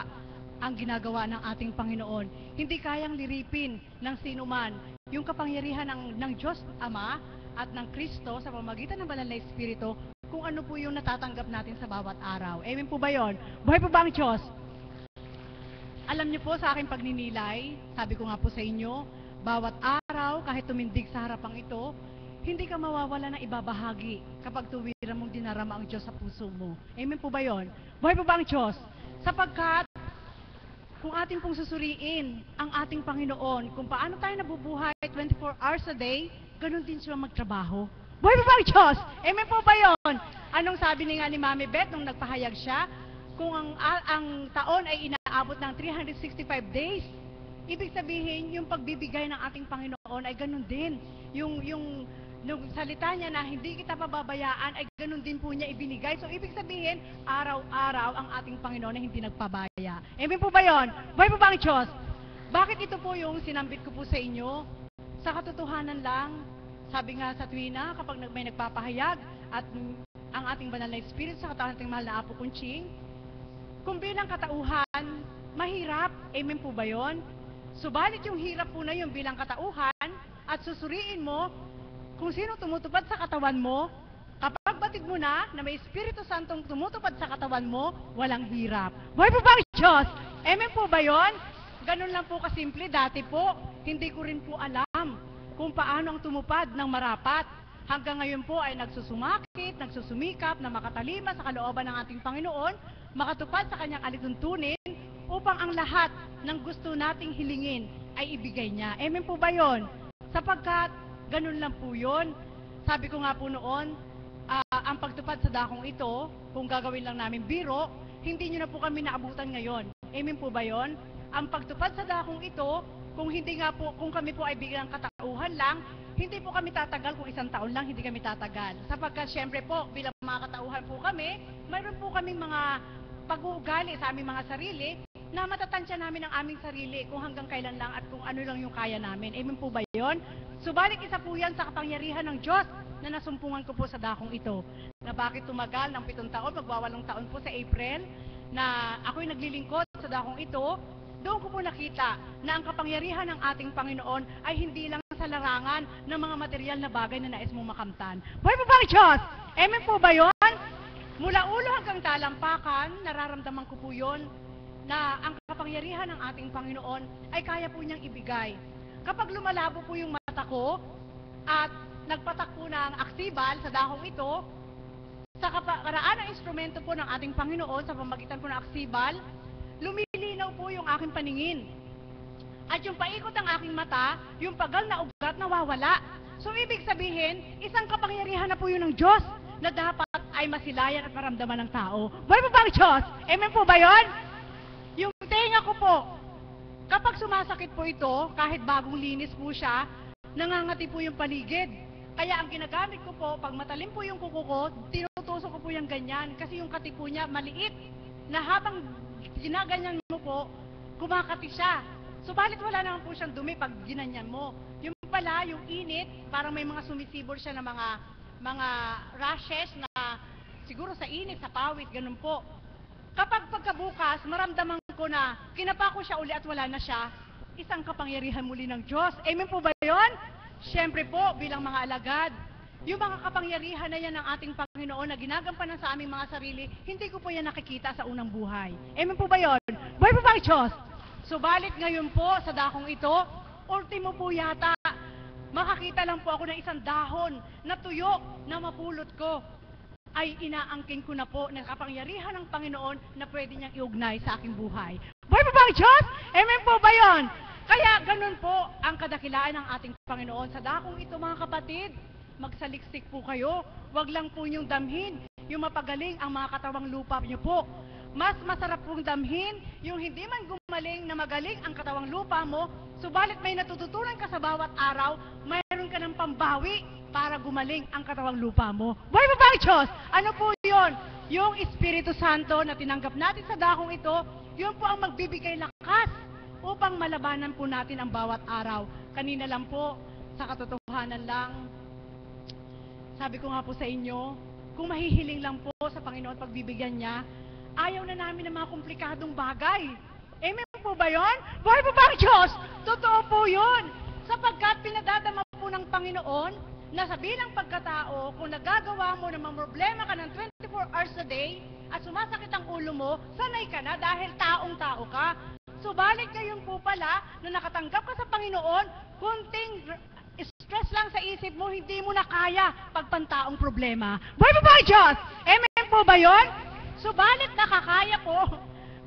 F: ang ginagawa ng ating Panginoon. Hindi kayang liripin ng sinuman yung kapangyarihan ng Diyos Ama at ng Kristo sa pamamagitan ng Banal na Espiritu kung ano po yung natatanggap natin sa bawat araw. Amen po ba yon? Buhay po ba ang Diyos? Alam niyo po sa aking pagninilay, sabi ko nga po sa inyo, bawat araw, kahit tumindig sa harapang ito, hindi ka mawawala ng ibabahagi kapag tuwiran mong dinarama ang Diyos sa puso mo. Amen po ba yon? Buhay po ba ang Diyos? Sapagkat, kung ating pong susuriin ang ating Panginoon, kung paano tayo nabubuhay 24 hours a day, ganun din siya magtrabaho. Buhay po ba ang Diyos? Amen po ba yon? Anong sabi ni Mami Beth nung nagpahayag siya? Kung ang taon ay inaabot ng 365 days, ibig sabihin, yung pagbibigay ng ating Panginoon ay ganun din. Nung salita niya na hindi kita pababayaan, ay ganun din po niya ibinigay. So, ibig sabihin, araw-araw ang ating Panginoon na hindi nagpabaya. Amen po ba yun? Buhay po ba ang Diyos? Bakit ito po yung sinambit ko po sa inyo? Sa katotohanan lang, sabi nga sa tuwina, kapag may nagpapahayag at ang ating banal na Espiritu sa katawan ng mahal na Apo Kunching, kung bilang katauhan, mahirap. Amen po ba yun? Subalit yung hirap po na yun bilang katauhan at susuriin mo kung sino tumutupad sa katawan mo, kapag batid mo na may Espiritu Santong tumutupad sa katawan mo, walang hirap. Buhay po ba ang Diyos? Amen po ba yun? Ganun lang po kasimple. Dati po, hindi ko rin po alam kung paano ang tumupad ng marapat. Hanggang ngayon po ay nagsusumakit, nagsusumikap na makatalima sa kalooban ng ating Panginoon, makatupad sa kanyang alituntunin upang ang lahat ng gusto nating hilingin ay ibigay niya. Amen po ba yun? Sapagkat ganun lang po yun. Sabi ko nga po noon, ang pagtupad sa dakong ito, kung gagawin lang namin biro, hindi nyo na po kami naabutan ngayon. Amen po ba yun? Ang pagtupad sa dakong ito, kung kami po ay biglang katauhan lang, hindi po kami tatagal kung 1 taon lang, hindi kami tatagal. Sapagkat syempre po, bilang mga katauhan po kami, mayroon po kaming mga pag-uugali sa aming mga sarili, na matatansya namin ang aming sarili kung hanggang kailan lang at kung ano lang yung kaya namin. Amen po ba yun? Subalit isa po yan sa kapangyarihan ng Diyos na nasumpungan ko po sa dakong ito. Na bakit tumagal ng 7 taon, magwawalong taon po sa April, na ako'y naglilingkod sa dakong ito, doon ko po nakita na ang kapangyarihan ng ating Panginoon ay hindi lang sa larangan ng mga material na bagay na nais mong makamtan. Buhay po ba ang Diyos? Amen po ba yun? Mula ulo hanggang talampakan, nararamdaman ko po yun, na ang kapangyarihan ng ating Panginoon ay kaya po niyang ibigay. Kapag lumalabo po yung mata ko at nagpatak po ng aksibal sa dahong ito, sa kaparaan ng instrumento po ng ating Panginoon sa pamagitan po ng aksibal, lumilinaw po yung aking paningin. At yung paikot ng aking mata, yung pagal na ugat nawawala. So ibig sabihin, isang kapangyarihan na po yun ng Diyos na dapat ay masilayan at maramdaman ng tao. Buhay po ba ang Diyos? Amen po ba yun? Yung tenga ko po, kapag sumasakit po ito, kahit bagong linis po siya, nangangati po yung paligid. Kaya ang ginagamit ko po, pag matalim po yung kuko ko, tinutusok ko po yung ganyan. Kasi yung kati po niya maliit, na habang ginaganyan mo po, kumakati siya. Subalit wala naman po siyang dumi pag ginanyan mo. Yung pala, yung init, parang may mga sumisibol siya na mga rashes na siguro sa init, sa pawis, ganun po. Kapag pagkabukas, maramdaman ko na kinapa ko siya uli at wala na siya, isang kapangyarihan muli ng Diyos. Amen po ba yun? Siyempre po, bilang mga alagad, yung mga kapangyarihan na yan ng ating Panginoon na ginagampanan sa aming mga sarili, hindi ko po yan nakikita sa unang buhay. Amen po ba yun? Buhay po ba ang Diyos? Subalit ngayon po, sa dakong ito, ultimo po yata, makakita lang po ako ng isang dahon na tuyo na mapulot ko, ay inaangking ko na po ng kapangyarihan ng Panginoon na pwede niyang iugnay sa aking buhay. Buhay po ba ang Diyos? Amen po ba yun? Kaya ganun po ang kadakilaan ng ating Panginoon. Sa dakong ito mga kapatid, magsaliksik po kayo. Huwag lang po niyong damhin yung mapagaling ang mga katawang lupa niyo po. Mas masarap pong damhin yung hindi man gumaling na magaling ang katawang lupa mo, subalit may natututunan ka sa bawat araw, mayroon ka ng pambawi para gumaling ang katawang lupa mo. Buhay po ba ang Diyos? Ano po yun? Yung Espiritu Santo na tinanggap natin sa dakong ito, yun po ang magbibigay lakas upang malabanan po natin ang bawat araw. Kanina lang po, sa katotohanan lang, sabi ko nga po sa inyo, kung mahihiling lang po sa Panginoon pagbibigyan niya, ayaw na namin ng mga komplikadong bagay. Amen po ba yun? Buhay po ba ang Diyos? Totoo po yun. Sapagkat pinadadama po ng Panginoon na sa bilang pagkatao, kung nagagawa mo ng mga problema ka ng 24 hours a day at sumasakit ang ulo mo, sanay ka na dahil taong-tao ka. Subalit ngayon po pala, na nakatanggap ka sa Panginoon, kunting stress lang sa isip mo, hindi mo na kaya pagpantaong problema. Buhay po ba ang Diyos? Amen po ba yun? Subalit nakakaya po.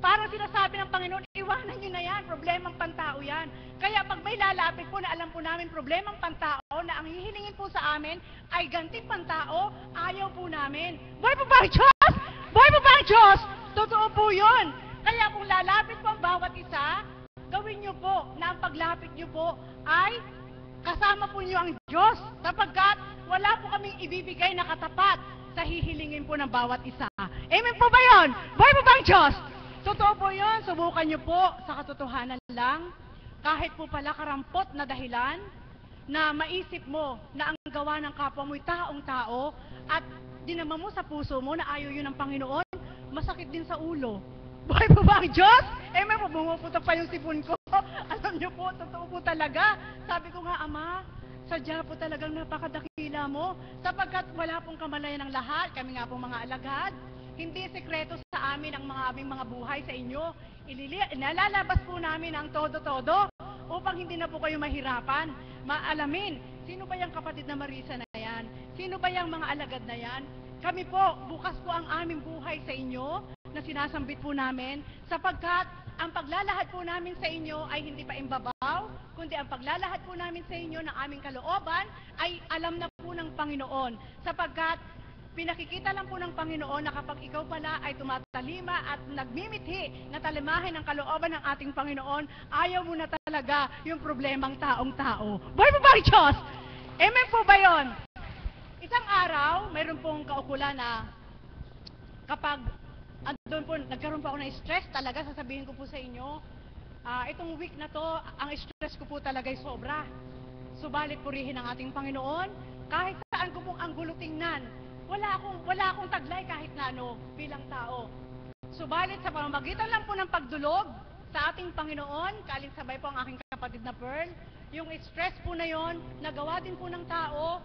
F: Parang sinasabi ng Panginoon, iwanan nyo na yan, problemang pantao yan. Kaya pag may lalapit po na alam po namin problemang pantao, na ang hihilingin po sa amin ay ganting pantao, ayaw po namin. Buhay po ba ang Diyos? Buhay po ba ang Diyos? Totoo po yun. Kaya kung lalapit po ang bawat isa, gawin nyo po na ang paglapit nyo po ay kasama po nyo ang Diyos, sapagkat wala po kaming ibibigay na katapat sa hihilingin po ng bawat isa. Amen po ba yun? Buhay po ba ang Diyos? Totoo po yun. Subukan nyo po sa katotohanan lang, kahit po pala karampot na dahilan, na maisip mo na ang gawa ng kapwa mo'y taong-tao at dinama mo sa puso mo na ayaw yun ng Panginoon, masakit din sa ulo. Buhay po ba ang Diyos? Amen po, bumuputok pa yung sipon ko. Alam nyo po, totoo po talaga. Sabi ko nga, Ama, sadya po talagang napakadakila mo, sapagkat wala pong kamalayan ng lahat. Kami nga pong mga alagad, hindi sekreto sa amin ang aming mga buhay sa inyo. Nalalabas po namin ang todo-todo upang hindi na po kayo mahirapan. Maalamin, sino ba yung kapatid na Marisa na yan? Sino ba yung mga alagad na yan? Kami po, bukas po ang aming buhay sa inyo na sinasambit po namin, sapagkat ang paglalahad po namin sa inyo ay hindi pa imbabaw, kundi ang paglalahad po namin sa inyo ng aming kalooban ay alam na po ng Panginoon. Sapagkat pinakikita lang po ng Panginoon na kapag ikaw pala ay tumatalima at nagmimithi na talimahin ang kalooban ng ating Panginoon, ayaw mo na talaga yung problemang taong-tao. Buhay po ba ang Diyos? Amen po ba yun? Isang araw, mayroon pong kaukulan na kapag andun po, nagkaroon po ako ng stress talaga, sasabihin ko po sa inyo, itong week na to, ang stress ko po talaga ay sobra. Subalit purihin ang ating Panginoon, kahit saan ko pong anggulo tingnan, wala akong taglay kahit na ano bilang tao. Subalit sa pamamagitan lang po ng pagdulog sa ating Panginoon, kalinsabay po ang aking kapatid na Pearl, yung stress po na yon, nagawa din po ng tao,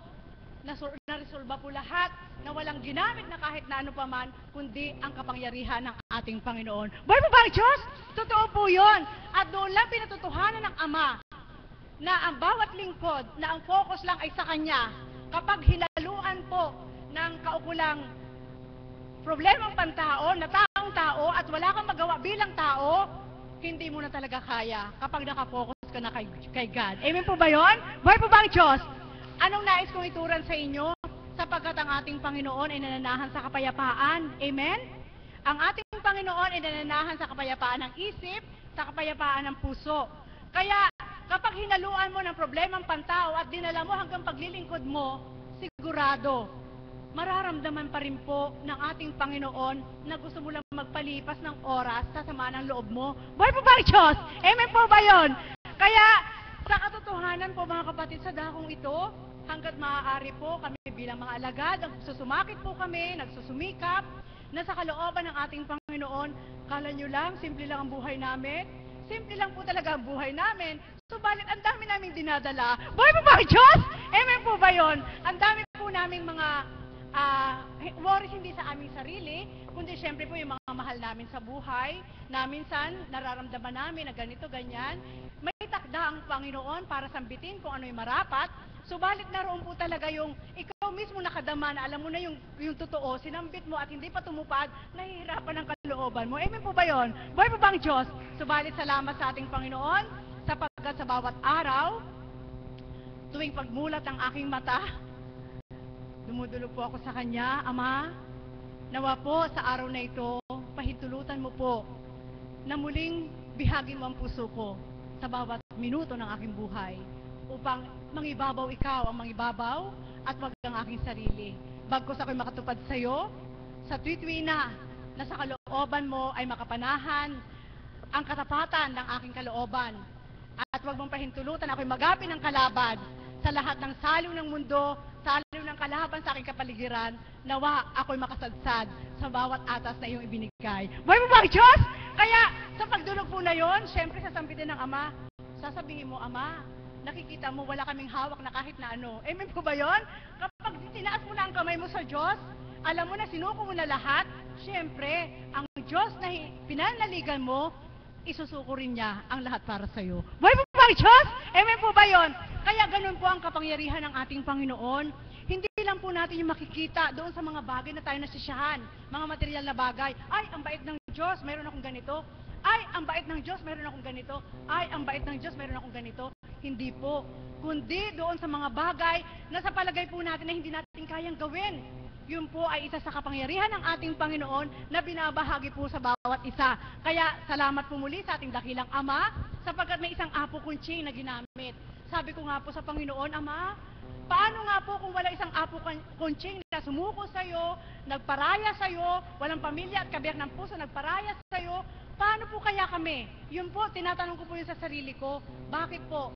F: naresolba po lahat, na walang ginamit na kahit na ano paman, kundi ang kapangyarihan ng ating Panginoon. Buhay po ba ang Diyos? Totoo po yun. At doon lang pinatutuhanan ng Ama na ang bawat lingkod, na ang focus lang ay sa Kanya. Kapag hinaluan po ng kaukulang problemang pantao, na taong tao, at wala kang magawa bilang tao, hindi mo na talaga kaya kapag nakafocus ka na kay God. Amen po ba yun? Buhay po ba ang Diyos? Anong nais kong ituran sa inyo? Sapagkat ang ating Panginoon ay nananahan sa kapayapaan. Amen? Ang ating Panginoon ay nananahan sa kapayapaan ng isip, sa kapayapaan ng puso. Kaya kapag hinaluan mo ng problemang pantao at dinala mo hanggang paglilingkod mo, sigurado, mararamdaman pa rin po ng ating Panginoon na gusto mo lang magpalipas ng oras sa sama ng loob mo. Buhay po ba ang Diyos? Amen po ba yun? Kaya, sa katotohanan po mga kapatid, sa dakong ito, hanggat maaari po kami bilang mga alagad, nagsusumakit po kami, nagsusumikap, na sa kalooban ng ating Panginoon, kala nyo lang, simple lang ang buhay namin, simple lang po talaga ang buhay namin, subalit ang dami naming dinadala. Buhay po ba ang Diyos? Amen po ba yun? Ang dami po naming mga worries hindi sa aming sarili, kundi syempre po yung mga mahal namin sa buhay, na minsan nararamdaman namin na ganito, ganyan. May takda ang Panginoon para sambitin kung ano yung marapat, subalit naroon po talaga yung ikaw mismo nakadama na alam mo na yung totoo, sinambit mo at hindi pa tumupad, nahihirapan ang kalooban mo. Amen po ba yun? Buhay po ba ang Diyos? Subalit salamat sa ating Panginoon, sapagkat sa bawat araw, tuwing pagmulat ang aking mata, dumudulog po ako sa Kanya. Ama, nawa po sa araw na ito, pahintulutan mo po na muling bihagin mo ang puso ko sa bawat minuto ng aking buhay upang mangibabaw ikaw ang mangibabaw at wag ang aking sarili. Bagkos ako'y makatupad sa iyo, sa tuwi-tuwi na sa kalooban mo ay makapanahan ang katapatan ng aking kalooban. At wag mong pahintulutan ako'y magapi ng kalaban sa lahat ng saliw ng mundo, saliw ng kalaban sa aking kapaligiran, nawa ako'y makasadsad sa bawat atas na iyong ibinigay. Buhay mo ba ang Diyos? Kaya sa pagdulog po na yon, syempre sasampitin ng Ama, sasabihin mo, Ama, nakikita mo wala kaming hawak na kahit na ano. Amen po ba yon? Kapag tinaas mo na ang kamay mo sa Diyos, alam mo na sinuko mo na lahat, syempre, ang Diyos na pinanaligan mo, isusuko rin niya ang lahat para sa iyo. Buhay po ba ang Diyos? Amen po ba yon? Kaya ganun po ang kapangyarihan ng ating Panginoon. Hindi lang po natin yung makikita doon sa mga bagay na tayo nasisiyahan, mga material na bagay. Ay, ang bait ng Diyos, mayroon akong ganito. Ay, ang bait ng Diyos, mayroon akong ganito. Ay, ang bait ng Diyos, mayroon akong ganito. Hindi po. Kundi doon sa mga bagay na sa palagay po natin na hindi natin kayang gawin. Yun po ay isa sa kapangyarihan ng ating Panginoon na binabahagi po sa bawat isa. Kaya salamat po muli sa ating dakilang Ama, sapagkat may isang apo kunching na ginamit. Sabi ko nga po sa Panginoon, Ama, paano nga po kung wala isang apo kunching na sumuko sa'yo, nagparaya sa'yo, walang pamilya at kabiyak ng puso, nagparaya sa'yo, paano po kaya kami? Yun po, tinatanong ko po yun sa sarili ko. Bakit po?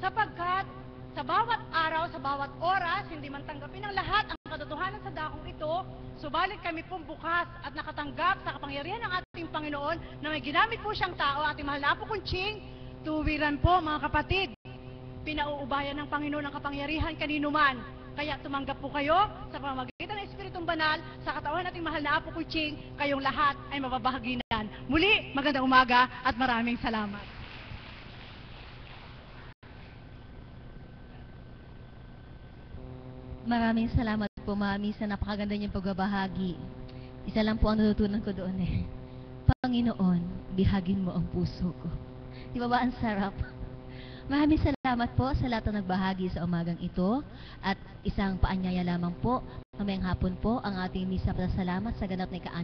F: Sapagkat sa bawat araw, sa bawat oras, hindi man tanggapin ng lahat ang katotohanan sa dakong ito, subalit kami pong bukas at nakatanggap sa kapangyarihan ng ating Panginoon na may ginamit po siyang tao, ating mahal na Apo Kunching, tuwiran po mga kapatid, pinauubayan ng Panginoon ang kapangyarihan kanino man. Kaya tumanggap po kayo sa pamamagitan ng Espiritong Banal, sa katawan nating mahal na Apo Kunching, kayong lahat ay mababahaginan. Muli, magandang umaga at maraming salamat.
B: Maraming salamat po, Mami, sa napakaganda niyong pagbabahagi. Isa lang po ang natutunan ko doon Panginoon, bihagin mo ang puso ko. Di ba ba ang sarap? Maraming salamat po sa lahat ng nagbahagi sa umagang ito. At isang paanyaya lamang po, mamayang hapon po ang ating misa pasasalamat sa ganap na ika-6